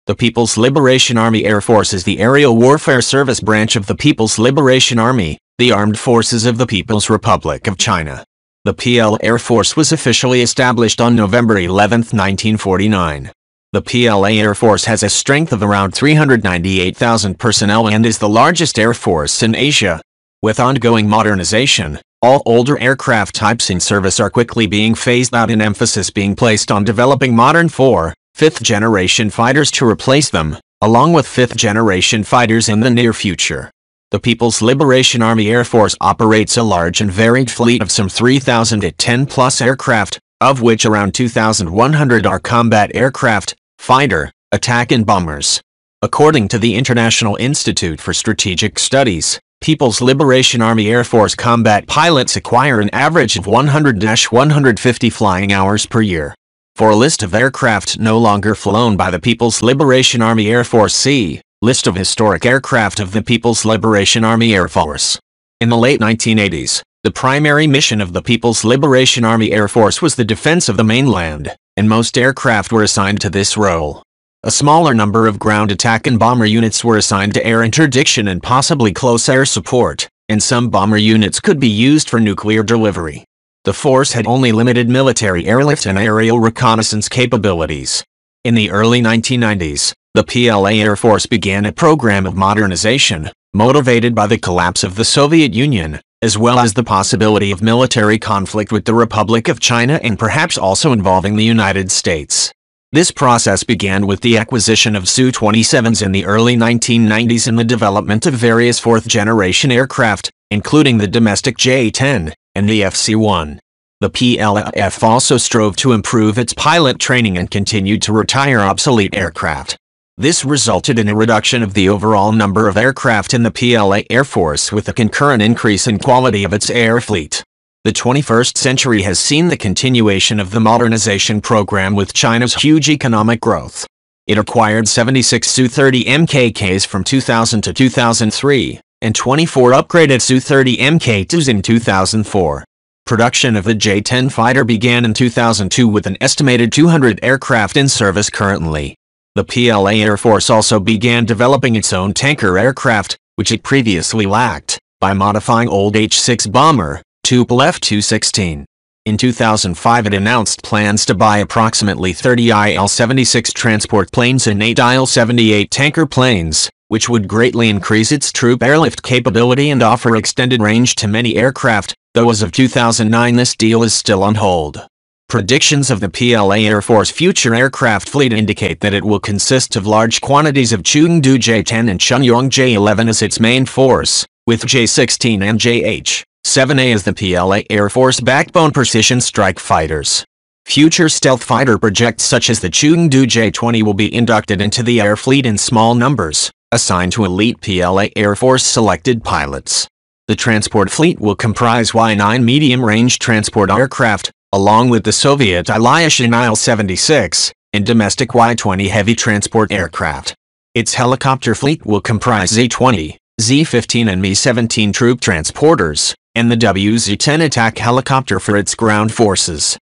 The People's Liberation Army Air Force is the aerial warfare service branch of the People's Liberation Army, the armed forces of the People's Republic of China. The PL Air Force was officially established on November 11, 1949. The PLA Air Force has a strength of around 398,000 personnel and is the largest air force in Asia. With ongoing modernization, all older aircraft types in service are quickly being phased out and emphasis being placed on developing modern 4th, 5th-generation fighters to replace them, along with 5th-generation fighters in the near future. The People's Liberation Army Air Force operates a large and varied fleet of some 3,010-plus aircraft, of which around 2,100 are combat aircraft, fighter, attack and bombers. According to the International Institute for Strategic Studies, People's Liberation Army Air Force combat pilots acquire an average of 100-150 flying hours per year. For a list of aircraft no longer flown by the People's Liberation Army Air Force, see List of historic aircraft of the People's Liberation Army Air Force. In the late 1980s, the primary mission of the People's Liberation Army Air Force was the defense of the mainland, and most aircraft were assigned to this role. A smaller number of ground attack and bomber units were assigned to air interdiction and possibly close air support, and some bomber units could be used for nuclear delivery. The force had only limited military airlift and aerial reconnaissance capabilities. In the early 1990s, the PLA Air Force began a program of modernization, motivated by the collapse of the Soviet Union, as well as the possibility of military conflict with the Republic of China and perhaps also involving the United States. This process began with the acquisition of Su-27s in the early 1990s and the development of various 4th-generation aircraft, including the domestic J-10 and the FC-1. The PLAAF also strove to improve its pilot training and continued to retire obsolete aircraft. This resulted in a reduction of the overall number of aircraft in the PLA Air Force with a concurrent increase in quality of its air fleet. The 21st century has seen the continuation of the modernization program with China's huge economic growth. It acquired 76 Su-30 MKKs from 2000 to 2003, and 24 upgraded Su-30 MK2s in 2004. Production of the J-10 fighter began in 2002 with an estimated 200 aircraft in service currently. The PLA Air Force also began developing its own tanker aircraft, which it previously lacked, by modifying old H-6 bomber, PLAAF 216. In 2005 it announced plans to buy approximately 30 IL-76 transport planes and 8 IL-78 tanker planes, which would greatly increase its troop airlift capability and offer extended range to many aircraft, though as of 2009 this deal is still on hold. Predictions of the PLA Air Force future aircraft fleet indicate that it will consist of large quantities of Chengdu J-10 and Shenyang J-11 as its main force, with J-16 and JH-7A as the PLA Air Force backbone precision strike fighters. Future stealth fighter projects such as the Chengdu J-20 will be inducted into the air fleet in small numbers, assigned to elite PLA Air Force selected pilots. The transport fleet will comprise Y-9 medium-range transport aircraft, along with the Soviet Ilyushin Il-76, and domestic Y-20 heavy transport aircraft. Its helicopter fleet will comprise Z-20, Z-15 and Mi-17 troop transporters, and the WZ-10 attack helicopter for its ground forces.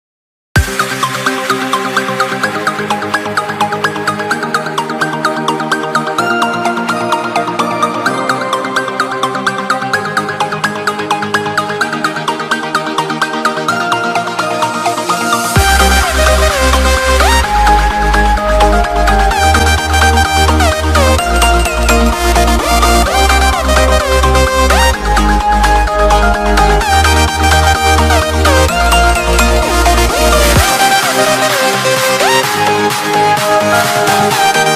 We'll be right back.